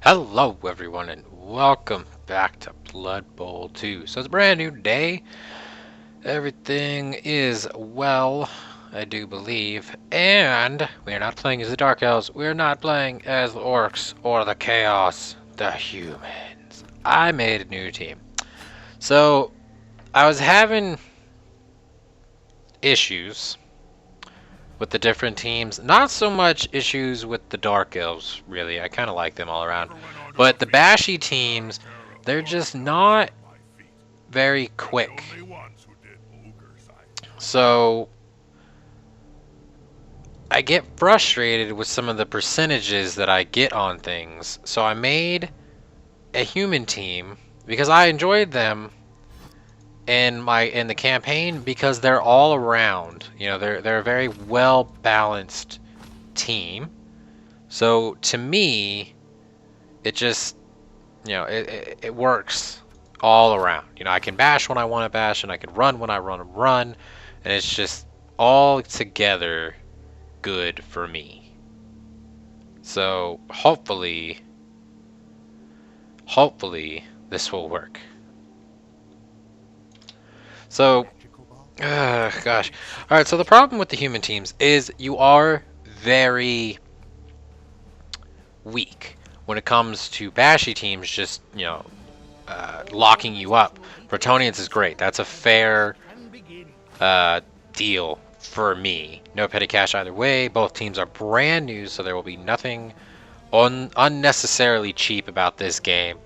Hello everyone and welcome back to Blood Bowl 2. So it's a brand new day. Everything is well, I do believe. And we are not playing as the Dark Elves. We are not playing as the Orcs or the Chaos, the humans. I made a new team. So I was having issues with the different teams. Not so much issues with the Dark Elves, really. I kind of like them all around. But the Bashy teams, they're just not very quick. So I get frustrated with some of the percentages that I get on things. So I made a human team because I enjoyed them in the campaign because they're all around. You know, they're a very well balanced team. So to me, it just, it works all around. You know, I can bash when I want to bash, and I can run when I want to run, and it's just all together good for me. So hopefully this will work. So, gosh. All right, so the problem with the human teams is you are very weak when it comes to bashy teams just, locking you up. Bretonians is great. That's a fair deal for me. No petty cash either way. Both teams are brand new, so there will be nothing unnecessarily cheap about this game.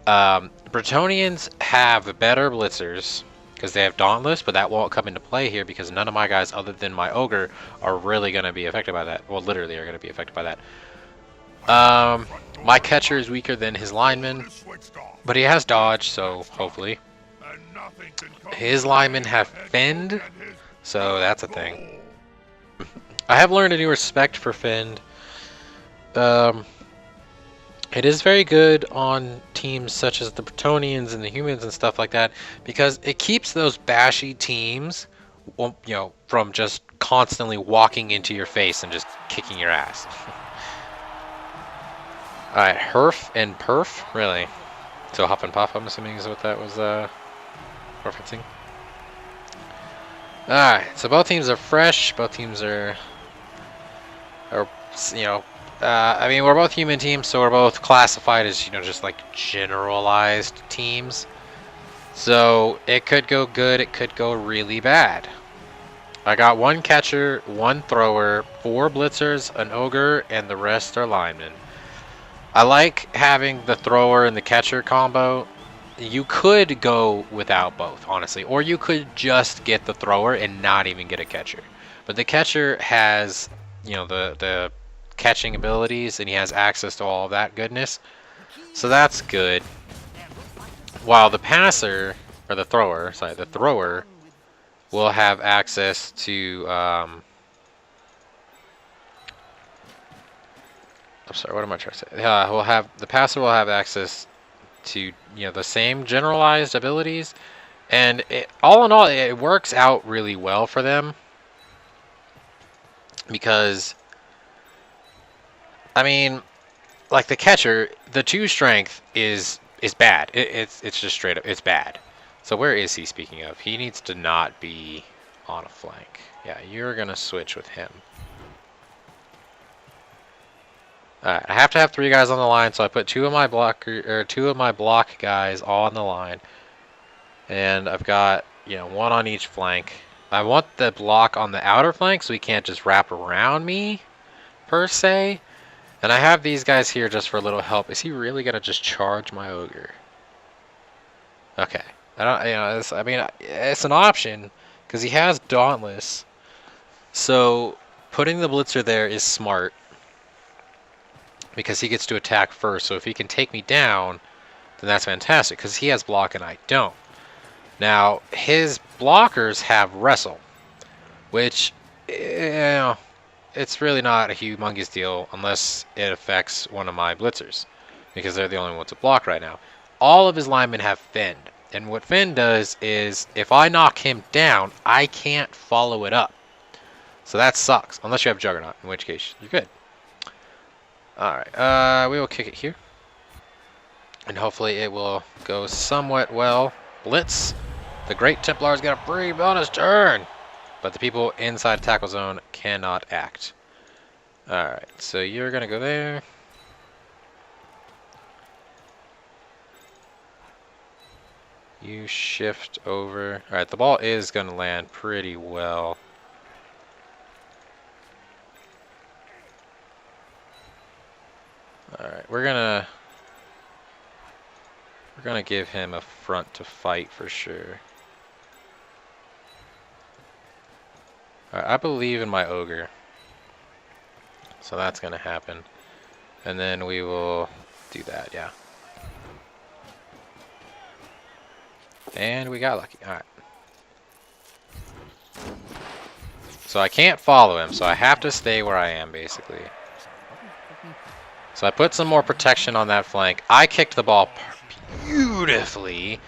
Bretonians have better blitzers because they have Dauntless, but that won't come into play here because none of my guys other than my Ogre are really going to be affected by that. Well, literally are going to be affected by that. My catcher is weaker than his lineman, but he has dodge, so hopefully. His linemen have fend, so that's a thing. I have learned a new respect for fend. It is very good on teams such as the Bretonians and the humans and stuff like that because it keeps those bashy teams, from just constantly walking into your face and just kicking your ass. Alright, Herf and Perf? Really? So Huff and Puff, I'm assuming is what that was referencing. Alright, so both teams are fresh. Both teams are I mean, we're both human teams, so we're both classified as, just like generalized teams. So it could go good, it could go really bad. I got one catcher, one thrower, 4 blitzers, an ogre, and the rest are linemen. I like having the thrower and the catcher combo. You could go without both, honestly, or you could just get the thrower and not even get a catcher. But the catcher has, the catching abilities, and he has access to all of that goodness, so that's good. While the passer, or the thrower will have access to I'm sorry, what am I trying to say? The passer will have access to the same generalized abilities, and all in all it works out really well for them because I mean, like the catcher, the 2 strength is bad. It's just straight up, it's bad. So where is he, speaking of? He needs to not be on a flank. Yeah, you're gonna switch with him. Alright, I have to have 3 guys on the line, so I put 2 of my block guys on the line. And I've got, 1 on each flank. I want the block on the outer flank so he can't just wrap around me, per se. And I have these guys here just for a little help. Is he really gonna just charge my ogre? Okay. I don't, it's an option because he has Dauntless. So putting the blitzer there is smart because he gets to attack first. So if he can take me down, then that's fantastic because he has block and I don't. Now his blockers have wrestle, which, it's really not a humongous deal unless it affects one of my blitzers because they're the only ones to block right now. All of his linemen have fend, and what fend does is if I knock him down, I can't follow it up. So that sucks, unless you have Juggernaut, in which case you're good. Alright, we will kick it here. And hopefully it will go somewhat well. Blitz. The Great Templar's got a free bonus turn. But the people inside tackle zone cannot act. Alright, so you're going to go there. You shift over. Alright, the ball is going to land pretty well. Alright, we're gonna give him a front to fight for sure. Alright, I believe in my ogre. So that's gonna happen. And then we will do that, yeah. And we got lucky. Alright. So I can't follow him, so I have to stay where I am basically. So I put some more protection on that flank. I kicked the ball beautifully.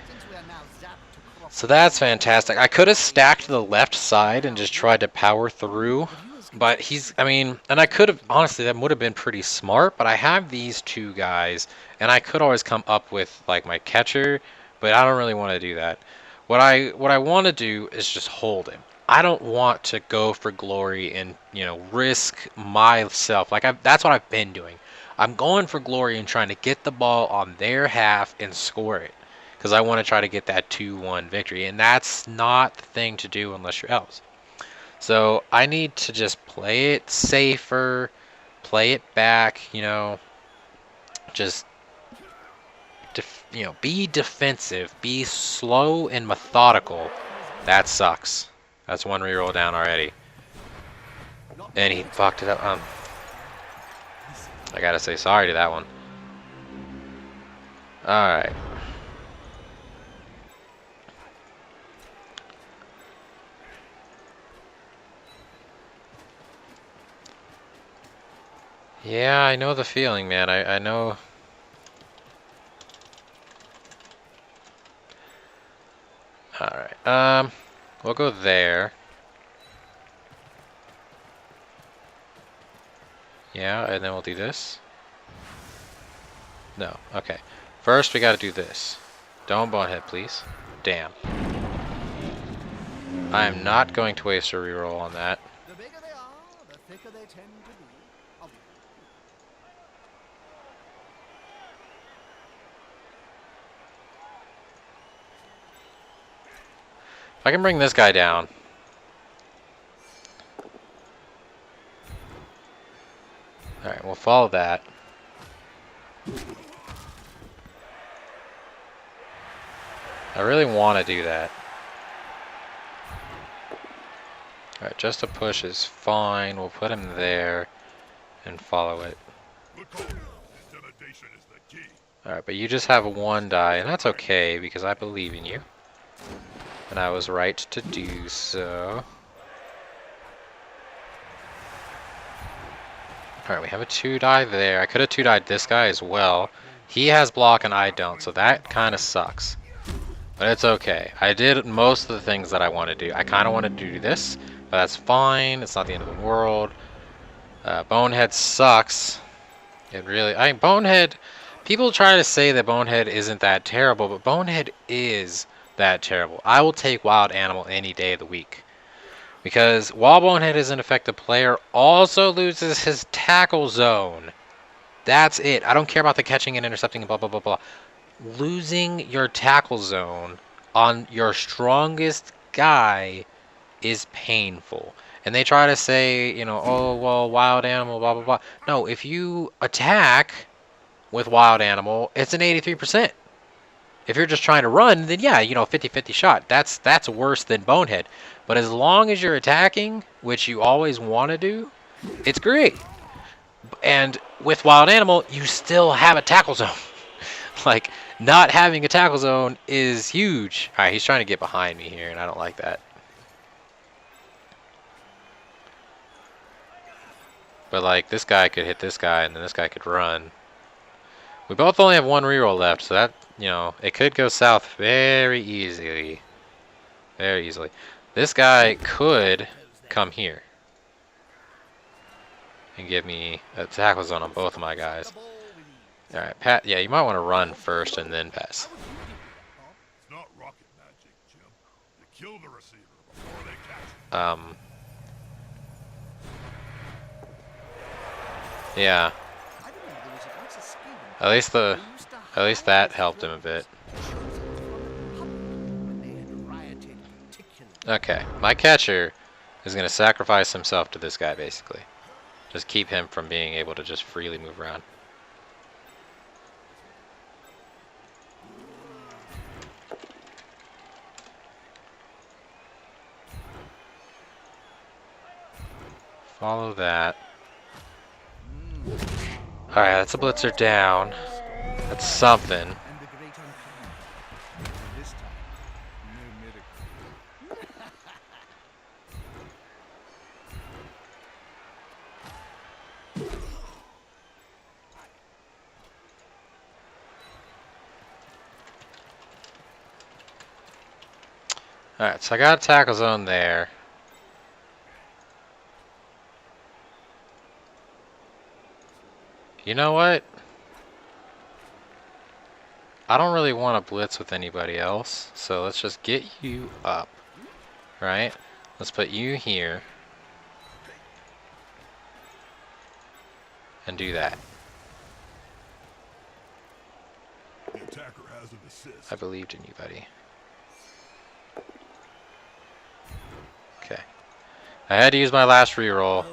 So that's fantastic. I could have stacked the left side and just tried to power through. But I mean, and I could have, honestly, that would have been pretty smart. But I have these two guys, and I could always come up with, like, my catcher. But I don't really want to do that. What I want to do is just hold him. I don't want to go for glory and, you know, risk myself. Like, that's what I've been doing. I'm going for glory and trying to get the ball on their half and score it. Because I want to try to get that 2-1 victory. And that's not the thing to do unless you're elves. So I need to just play it safer. Play it back, you know. Just, be defensive. Be slow and methodical. That sucks. That's one reroll down already. And he fucked it up. I gotta say sorry to that one. Alright. Yeah, I know the feeling, man. I know. Alright. We'll go there. Yeah, and then we'll do this. No, okay. First, we gotta do this. Don't bonehead, please. Damn. I am not going to waste a reroll on that. The bigger they are, the thicker they tend to be. If I can bring this guy down. Alright, we'll follow that. I really want to do that. Alright, just a push is fine. We'll put him there and follow it. Alright, but you just have one die, and that's okay because I believe in you. And I was right to do so. Alright, we have a 2-die there. I could have 2-died this guy as well. He has block and I don't, so that kind of sucks. But it's okay. I did most of the things that I want to do. I kind of want to do this, but that's fine. It's not the end of the world. Bonehead sucks. It really... Bonehead... People try to say that Bonehead isn't that terrible, but Bonehead is that terrible. I will take Wild Animal any day of the week. Because while Bonehead is an effective player, also loses his tackle zone. That's it. I don't care about the catching and intercepting and blah, blah, blah, blah. Losing your tackle zone on your strongest guy is painful. And they try to say, you know, oh, well, Wild Animal, blah, blah, blah. No, if you attack with Wild Animal, it's an 83%. If you're just trying to run, then yeah, you know, 50-50 shot. That's worse than Bonehead. But as long as you're attacking, which you always want to do, it's great. And with Wild Animal, you still have a tackle zone. Like, not having a tackle zone is huge. Alright, he's trying to get behind me here, and I don't like that. But, like, this guy could hit this guy, and then this guy could run. We both only have one reroll left, so that, you know, it could go south very easily. Very easily. This guy could come here and give me a tackle zone on both of my guys. All right, Pat. Yeah, you might want to run first and then pass. It's not rocket magic, Jim. You kill the receiver before they catch it. Yeah. I remember there was once a scheme At least who used to at least hide that helped him a those bit. shows from the public when they had rioted particularly. Okay, my catcher is gonna sacrifice himself to this guy basically. Just keep him from being able to just freely move around. Follow that. Alright, that's a blitzer down. That's something. And the great uncommon. And this time, no miracle. Alright, so I got a tackle zone there. You know what? I don't really want to blitz with anybody else, so let's just get you up, right? Let's put you here. And do that. The attacker has an assist. I believed in you, buddy. Okay. I had to use my last reroll,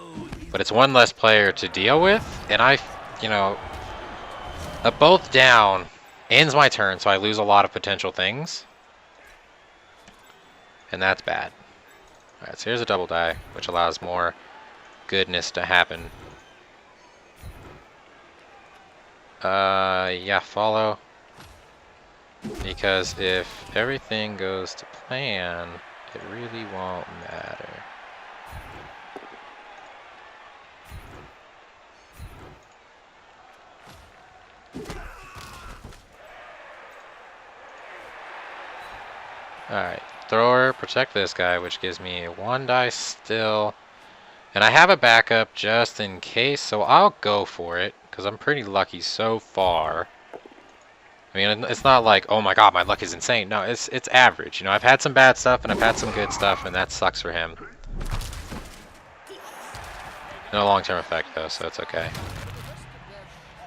but it's one less player to deal with, and you know, a both down ends my turn, so I lose a lot of potential things. And that's bad. Alright, so here's a double die, which allows more goodness to happen. Yeah, follow. Because if everything goes to plan, it really won't matter. Alright, thrower, protect this guy, which gives me a 1 die still. And I have a backup just in case, so I'll go for it, because I'm pretty lucky so far. I mean, it's not like, oh my god, my luck is insane. No, it's average. You know, I've had some bad stuff, and I've had some good stuff, and that sucks for him. No long-term effect, though, so it's okay.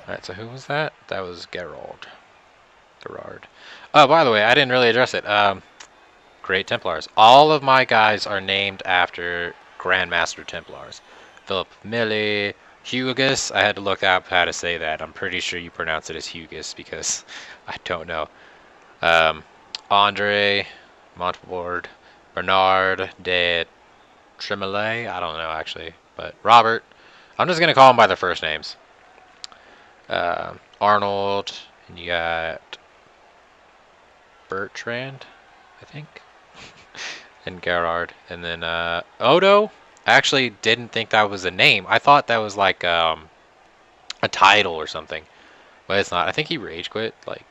Alright, so who was that? That was Gerard. Oh, by the way, I didn't really address it. Great Templars. All of my guys are named after Grandmaster Templars. Philip Millie, Hugus. I had to look up how to say that. I'm pretty sure you pronounce it as Hugus because I don't know. Andre, Montfort, Bernard de Tremolay. I don't know actually, but Robert. I'm just gonna call them by their first names. Arnold, and you got Bertrand, I think. And Gerard, and then Odo. I actually didn't think that was a name. I thought that was like a title or something, but it's not. I think he rage quit. Like,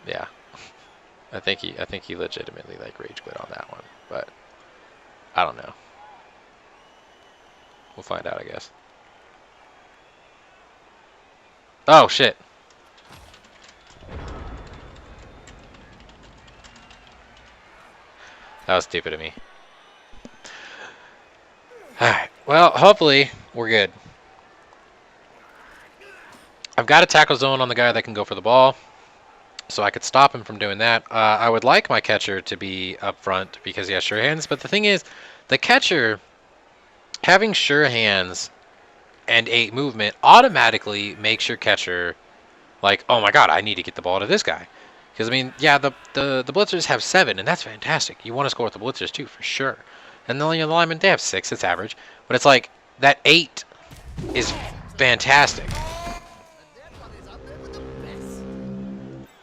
yeah, I think he legitimately like rage quit on that one, but I don't know. We'll find out, I guess. Oh shit. That was stupid of me. Alright, well, hopefully we're good. I've got a tackle zone on the guy that can go for the ball, so I could stop him from doing that. I would like my catcher to be up front because he has sure hands, but the thing is, the catcher, having sure hands and 8 movement automatically makes your catcher like, oh my god, I need to get the ball to this guy. Because, I mean, yeah, the blitzers have 7, and that's fantastic. You want to score with the blitzers, too, for sure. And the linemen, they have 6. It's average. But it's like, that 8 is fantastic.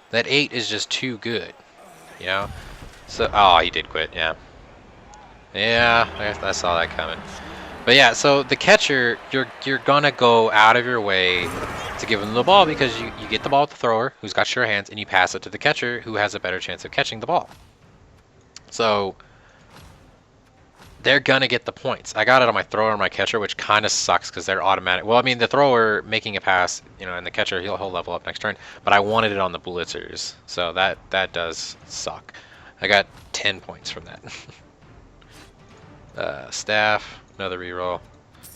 That 8 is just too good, you know? So, oh, he did quit, yeah. Yeah, I saw that coming. But yeah, so the catcher, you're gonna go out of your way to give him the ball because you get the ball with the thrower, who's got sure hands, and you pass it to the catcher, who has a better chance of catching the ball. So they're gonna get the points. I got it on my thrower and my catcher, which kind of sucks because they're automatic. Well, I mean, the thrower making a pass, you know, and the catcher he'll level up next turn. But I wanted it on the blitzers, so that does suck. I got 10 points from that. Staff, another reroll.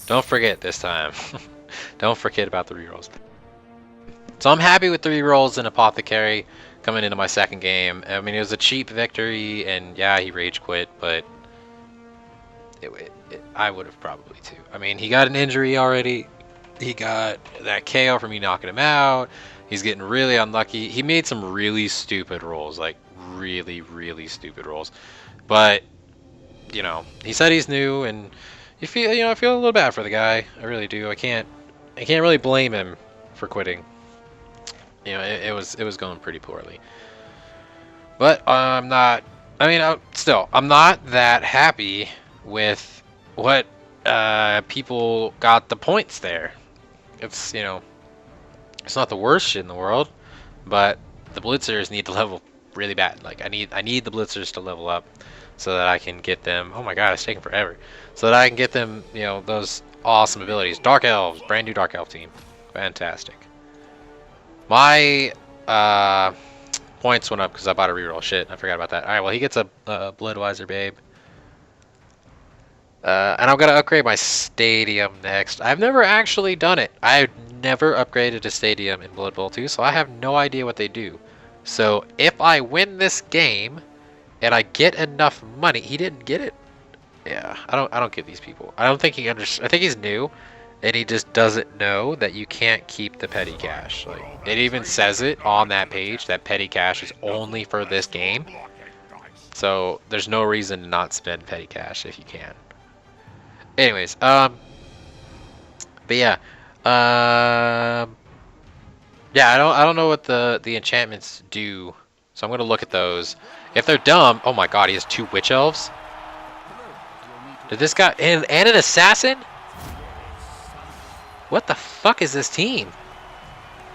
Don't forget this time. Don't forget about the rerolls. So I'm happy with the rerolls in Apothecary coming into my second game. I mean, it was a cheap victory, and yeah, he rage quit, but I would have probably too. I mean, he got an injury already. He got that KO from me knocking him out. He's getting really unlucky. He made some really stupid rolls, like really, really stupid rolls. But you know, he said he's new, and you feel, you know, I feel a little bad for the guy. I really do. I can't really blame him for quitting. You know, it was going pretty poorly. But I'm not. I mean, I'm not that happy with what people got the points there. It's, you know, it's not the worst shit in the world, but the blitzers need to level really bad. Like I need the blitzers to level up so that I can get them. Oh my god, it's taking forever. So that I can get them, you know, those awesome abilities. Dark Elves, brand new Dark Elf team, fantastic. My points went up because I bought a reroll. Shit, I forgot about that. All right, well he gets a Bloodweiser Babe. And I'm going to upgrade my stadium next. I've never actually done it. I've never upgraded a stadium in Blood Bowl 2, so I have no idea what they do. So if I win this game and I get enough money, he didn't get it. Yeah, I don't get these people. I don't think he understands. I think he's new, and he just doesn't know that you can't keep the petty cash. Like it even says it on that page that petty cash is only for this game. So there's no reason to not spend petty cash if you can. Anyways, but yeah, yeah, I don't know what the enchantments do, so I'm gonna look at those. If they're dumb, oh my god, he has 2 witch elves. Did this guy and an assassin? What the fuck is this team?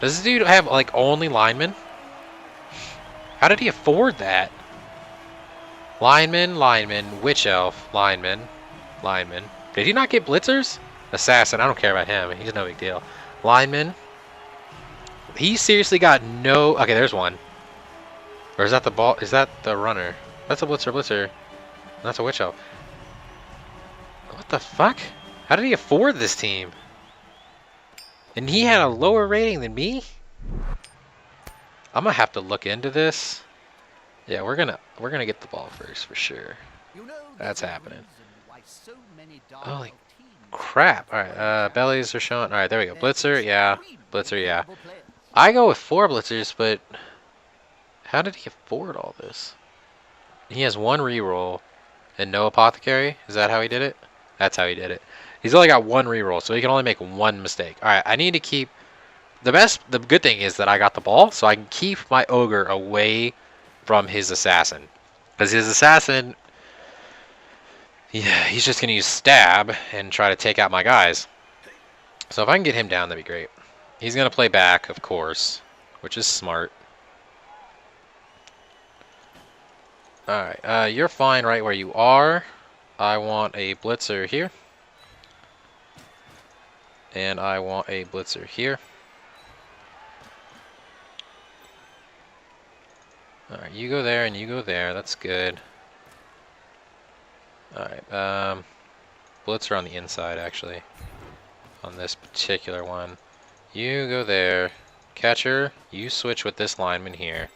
Does this dude have like only linemen? How did he afford that? Lineman, witch elf, lineman. Did he not get blitzers? Assassin, I don't care about him. He's no big deal. Lineman. He seriously got no... Okay, there's one. Or is that the ball? Is that the runner? That's a blitzer. That's a witch elf. What the fuck? How did he afford this team? And he had a lower rating than me? I'm gonna have to look into this. Yeah, we're gonna get the ball first for sure. That's happening. Holy crap. Alright, bellies are showing. Alright, there we go. Blitzer, yeah. Blitzer, yeah. I go with 4 blitzers, but how did he afford all this? He has 1 reroll and no apothecary. Is that how he did it? That's how he did it. He's only got 1 reroll, so he can only make 1 mistake. Alright, I need to keep... The good thing is that I got the ball, so I can keep my ogre away from his assassin. Because his assassin... Yeah, he's just going to use stab and try to take out my guys. So if I can get him down, that'd be great. He's going to play back, of course, which is smart. Alright, you're fine right where you are. I want a blitzer here. And I want a blitzer here. Alright, you go there and you go there. That's good. Alright, blitzer on the inside, actually. On this particular one. You go there. Catcher, you switch with this lineman here.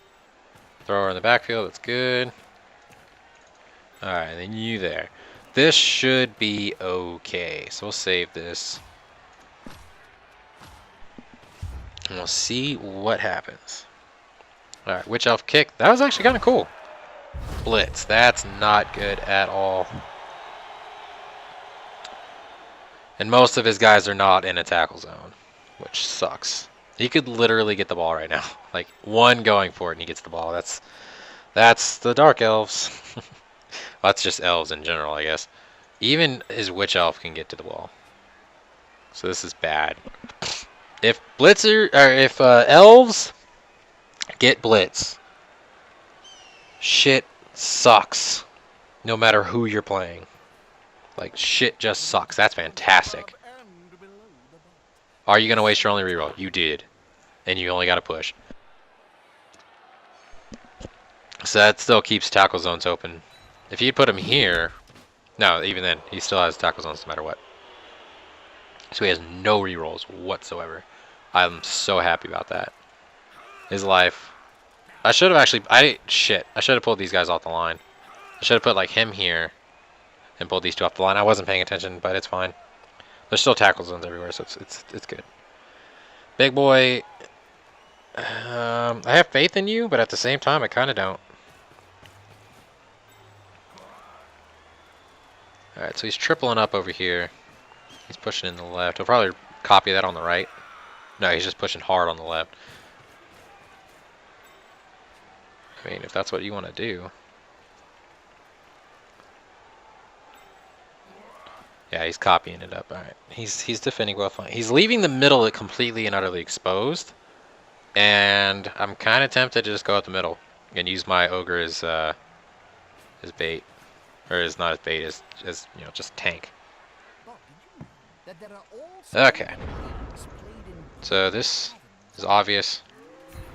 Thrower in the backfield, that's good. Alright, and then you there. This should be okay. So we'll save this. And we'll see what happens. Alright, witch elf kick. That was actually kind of cool. Blitz. That's not good at all. And most of his guys are not in a tackle zone, which sucks. He could literally get the ball right now. Like, 1 going for it and he gets the ball. That's the Dark Elves. Well, that's just elves in general, I guess. Even his witch elf can get to the ball. So this is bad. If elves get blitz, shit sucks. No matter who you're playing. Like, shit just sucks. That's fantastic. Above and below the belt. Are you going to waste your only reroll? You did. And you only got to push. So that still keeps tackle zones open. If you put him here... No, even then, he still has tackle zones no matter what. So he has no rerolls whatsoever. I'm so happy about that. His life... I should have actually... Shit. I should have pulled these guys off the line. I should have put, like, him here. And pulled these two off the line. I wasn't paying attention, but it's fine. There's still tackle zones everywhere, so it's good. Big boy... I have faith in you, but at the same time, I kind of don't. Alright, so he's tripling up over here. He's pushing in the left. He'll probably copy that on the right. No, he's just pushing hard on the left. I mean, if that's what you want to do. Yeah, he's copying it up. Alright, he's defending well fine. He's leaving the middle completely and utterly exposed. And I'm kind of tempted to just go out the middle and use my ogre as bait. Or as not as bait, as you know, just tank. Bob, did you know that there are also Okay. games played in So this is obvious.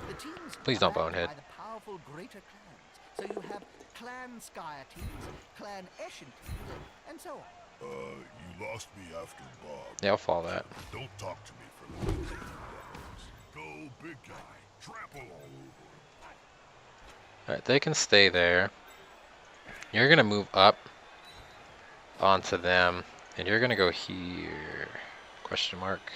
the teams Please don't are backed bonehead. by the powerful greater clans. So you have Clan Skyer teams, Clan Eshin teams, and so on. You lost me after Bob. Yeah, I'll follow that. Don't talk to me for the next 2 hours. Go, big guy. Trample all over. Alright, they can stay there. You're going to move up onto them, and you're going to go here. Question mark.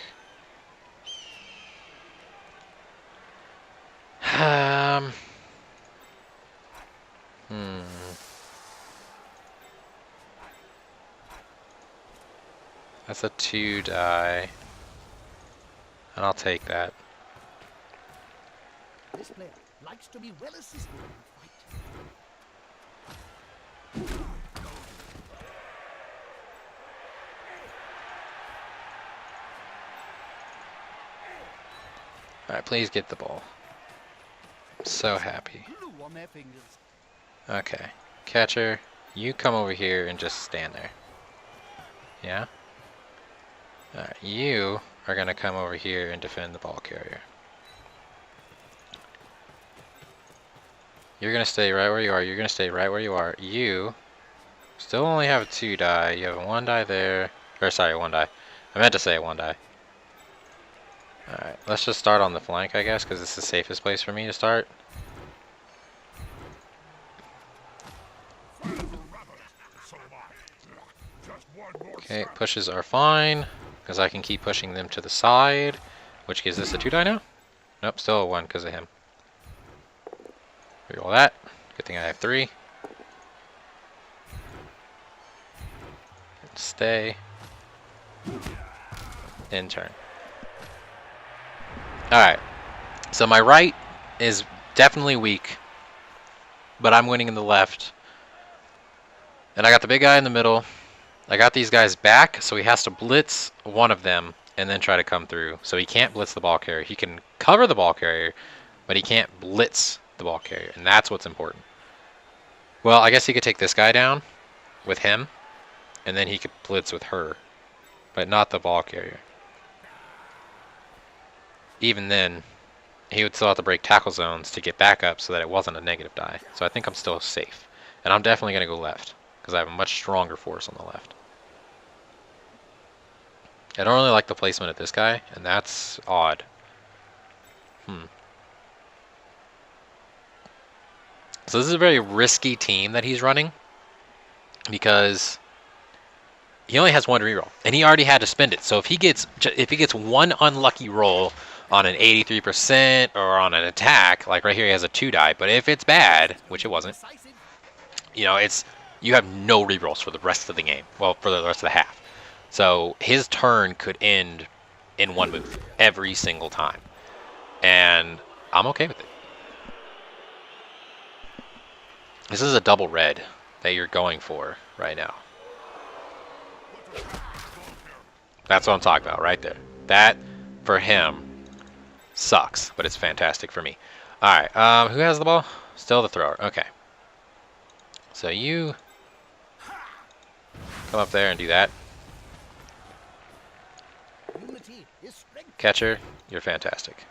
That's a 2 die. And I'll take that. This player likes to be well assisted in the fight. Alright, please get the ball. I'm so happy. Glue on their fingers. Okay. Catcher, you come over here and just stand there. Yeah? Alright, you are going to come over here and defend the ball carrier. You're going to stay right where you are. You're going to stay right where you are. You still only have a 2 die. You have a 1 die there. Or sorry, 1 die. I meant to say 1 die. Alright, let's just start on the flank, I guess, because it's the safest place for me to start. So am I. Just one more Okay, shot. pushes are fine, because I can keep pushing them to the side, which gives this a 2 die now? Nope, still a 1 because of him. Reroll that. Good thing I have 3. Stay. In turn. Alright, so my right is definitely weak, but I'm winning in the left. And I got the big guy in the middle. I got these guys back, so he has to blitz one of them and then try to come through. So he can't blitz the ball carrier. He can cover the ball carrier, but he can't blitz the ball carrier, and that's what's important. Well, I guess he could take this guy down with him, and then he could blitz with her, but not the ball carrier. Even then, he would still have to break tackle zones to get back up so that it wasn't a negative die. So I think I'm still safe. And I'm definitely going to go left, because I have a much stronger force on the left. I don't really like the placement of this guy, and that's odd. So this is a very risky team that he's running, because he only has 1 reroll, and he already had to spend it. So if he gets one unlucky roll on an 83% or on an attack, like right here he has a 2 die, but if it's bad, which it wasn't, Decisive. you know, you have no rerolls for the rest of the game. Well, for the rest of the half. So his turn could end in 1 move every single time, and I'm okay with it. This is a double red that you're going for right now. That's what I'm talking about right there. That, for him, sucks, but it's fantastic for me. Alright, who has the ball? Still the thrower. Okay. So you Come up there and do that. Unity is strength. Catcher, you're fantastic.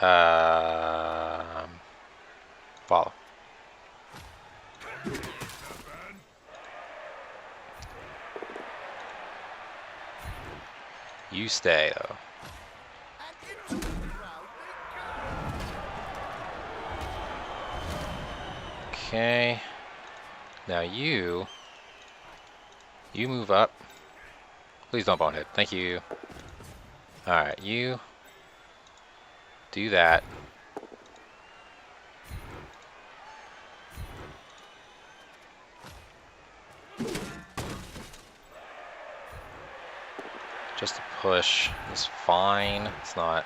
Follow. You stay though. And into the crowd they go. Okay. Now you move up. Please don't bonehead. Thank you. Alright, you do that. Just a push is fine. It's not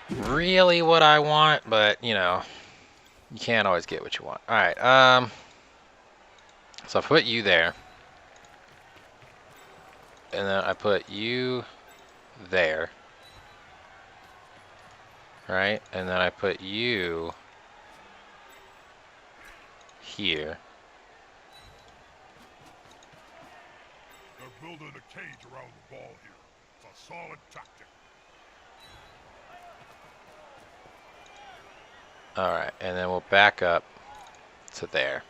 really what I want, but you know, you can't always get what you want. Alright, so I put you there. And then I put you there. Right? And then I put you here. They're building a cage around the ball here. It's a solid tactic. Alright, and then we'll back up to there.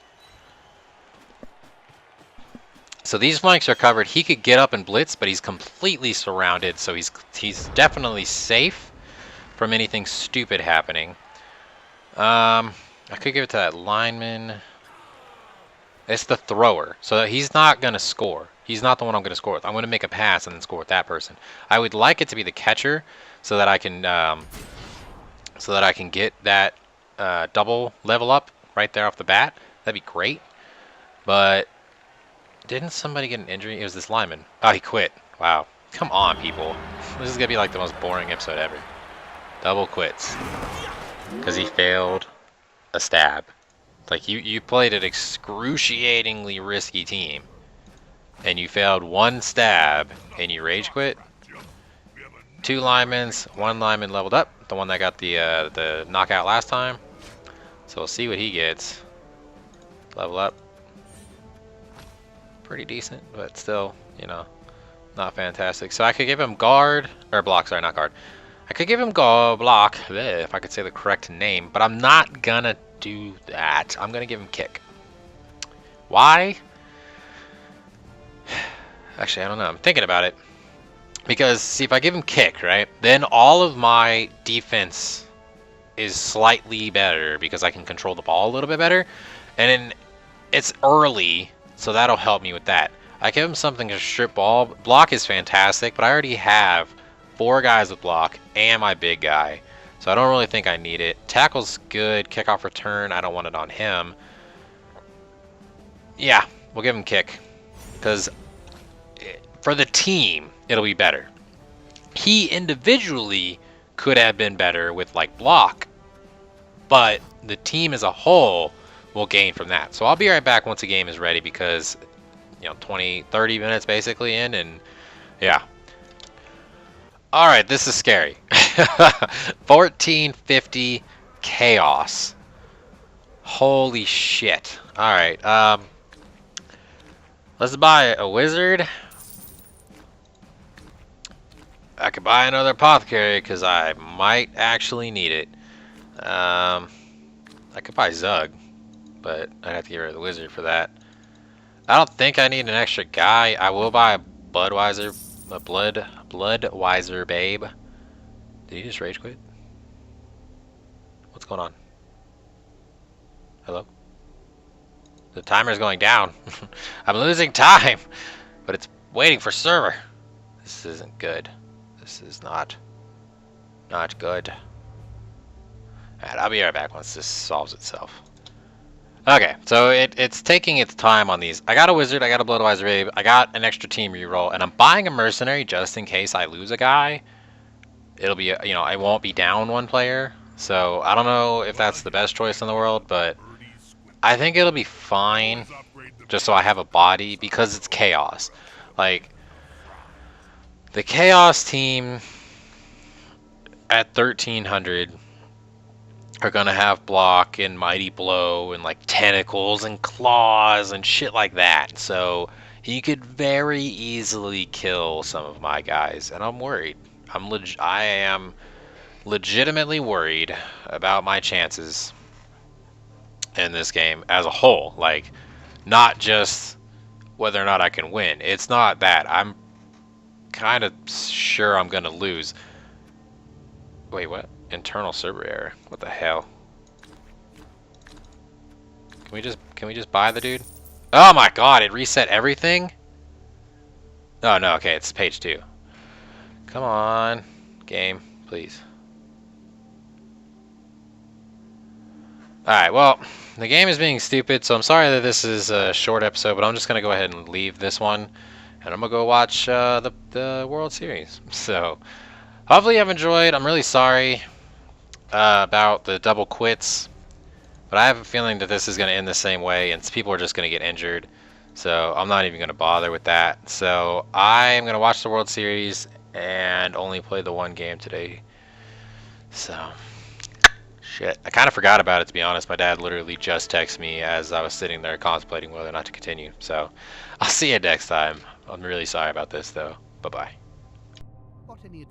So these flanks are covered. He could get up and blitz, but he's completely surrounded, so he's definitely safe from anything stupid happening. I could give it to that lineman. It's the thrower, so he's not gonna score. He's not the one I'm gonna score with. I'm gonna make a pass and then score with that person. I would like it to be the catcher, so that I can get that double level up right there off the bat. That'd be great. But didn't somebody get an injury? It was this lineman. Oh, he quit. Wow. Come on, people. This is gonna be like the most boring episode ever. Double quits because he failed a stab. Like you played an excruciatingly risky team, and you failed one stab, and you rage quit. 2 linemen, 1 lineman leveled up, the one that got the knockout last time. So we'll see what he gets. Level up. Pretty decent, but still, you know, not fantastic. So I could give him guard, or block, sorry, not guard. I could give him block, if I could say the correct name, but I'm not gonna do that. I'm gonna give him kick. Why? Actually, I don't know. I'm thinking about it. Because, see, if I give him kick, right, then all of my defense is slightly better because I can control the ball a little bit better. And then it's early, so that'll help me with that. I give him something to strip ball. Block is fantastic, but I already have 4 guys with block and my big guy. So I don't really think I need it. Tackle's good. Kickoff return, I don't want it on him. Yeah, we'll give him kick. Because for the team, it'll be better. He individually could have been better with like block, but the team as a whole will gain from that. So I'll be right back once the game is ready because, you know, 20-30 minutes basically in, and yeah. Alright, this is scary. 1450 chaos. Holy shit. Alright, let's buy a wizard. I could buy another apothecary because I might actually need it. I could buy Zug, but I'd have to get rid of the wizard for that. I don't think I need an extra guy. I will buy a Bloodweiser babe. Did he just rage quit? What's going on? Hello? The timer's going down. I'm losing time, but it's waiting for server. This isn't good. This is not good. Alright, I'll be right back once this solves itself. Okay, so it's taking its time on these. I got a wizard, I got a Bloodweiser babe, I got an extra team reroll, and I'm buying a mercenary just in case I lose a guy. It'll be, you know, I won't be down 1 player. So I don't know if that's the best choice in the world, but I think it'll be fine. Just so I have a body because it's chaos. Like, the chaos team at 1300 are gonna have block and mighty blow and like tentacles and claws and shit like that. So he could very easily kill some of my guys, and I'm worried. I am legitimately worried about my chances in this game as a whole. Like, not just whether or not I can win. It's not that. I'm kind of sure I'm gonna lose. Wait, what? Internal server error. What the hell? Can we just buy the dude? Oh my god, it reset everything? Oh no, okay, it's page 2. Come on, game, please. Alright, well, the game is being stupid, so I'm sorry that this is a short episode, but I'm just gonna go ahead and leave this one, and I'm gonna go watch the World Series. So, hopefully you have enjoyed. I'm really sorry about the double quits, but I have a feeling that this is gonna end the same way, and people are just gonna get injured. So I'm not even gonna bother with that. So I am gonna watch the World Series and only play the one game today. So. Shit, I kind of forgot about it, to be honest. My dad literally just texted me as I was sitting there contemplating whether or not to continue. So, I'll see you next time. I'm really sorry about this, though. Bye-bye. What any